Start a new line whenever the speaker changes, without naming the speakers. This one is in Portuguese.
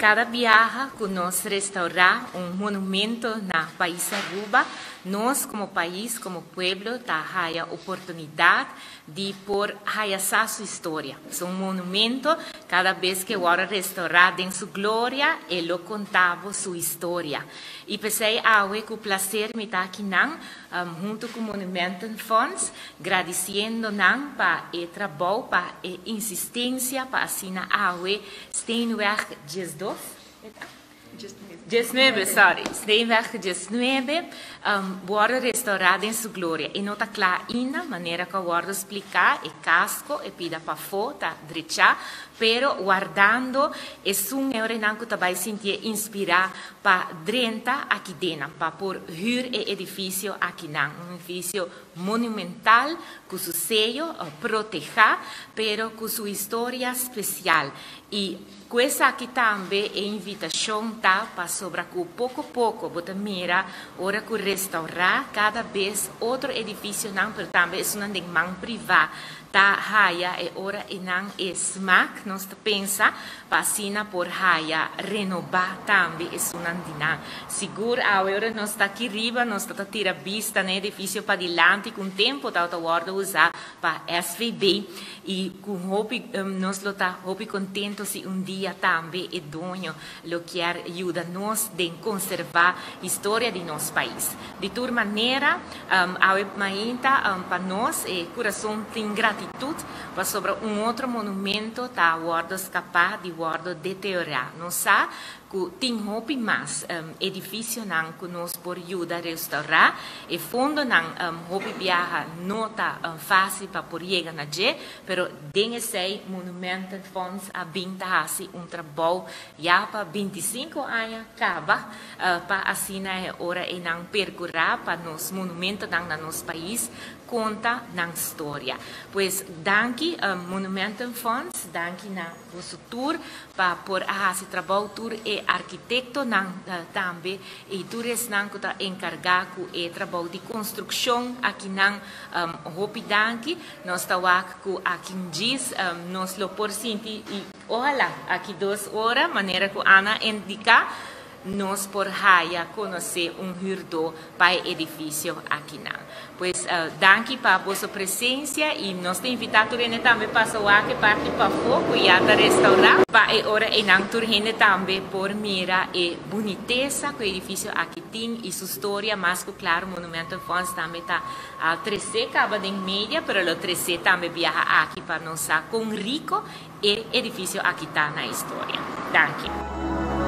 cada viaje que nos restaurar un monumento na país Aruba, nós como país, como pueblo, hay oportunidad de por hayasar su historia. Es un monumento, cada vez que ahora restaurar en su gloria, él lo contaba su historia. E pensei, que o placer me está aqui junto com o Monumento Fonds, agradecendo para o trabalho, para a insistência, para assinar Steenweg 19. 19, sorry. Steenweg 19 wordt restaurado em sua glória. E não está claro ainda, maneira que eu vou explicar, é casco, é pida para fora, direita, pero guardando, é um euro que também sentir inspirar para dentro aqui dentro, para por huur o edifício aqui não, edifício monumental, com seu sello, proteger, pero com sua história especial. E com essa aqui também é invitação para sobre que pouco a pouco você mira ora que restaurar cada vez outro edifício não, pero também é uma demanda privada. Ta haya e ora inang e smack nós pensa pasina por haya renovar também é sunandina seguro agora nós está aqui riba nós está tira vista no edifício para dilante com tempo tá guarda usar para SVB e com hobby nós lo tá hobby contento se dia também é dono lo quer ajuda nós de conservar a história de nosso país de toda maneira para nós é coração tem gratidão para sobre outro monumento tá guarda capaz de guarda deteriorar não sabe que tem hobby mais edifício não que nós por ajuda a restaurar e fundo não hobby viaja não tá fácil para por chegar na je pero tem esse monumento funds a binta trabalho já para 25 anos acaba para assim é hora e não percorrer para nos monumentos na nosso país conta na história. Pois, danke Monumento Fonds, danke na vosso tour, para por esse trabalho tour e arquiteto também, e tour é encarregado com o trabalho de construção aqui na Hopi danke, nós estamos aqui aqui diz, nós lo por sentir e olha, aqui 2 horas, maneira que Ana indica, nós por haya conhecer hurdo para o edifício aqui não. Pois, danke para a vossa presença e nós te invitamos também para a parte para fogo e a restaurar. Para ora e não turhene também por mira e boniteza que o edifício aqui tem e sua história, mas claro, o Monumento Fonds também está a 13 acaba em média, pero o 13 também viaja aqui para nós com rico e edifício aqui está na história. Danke.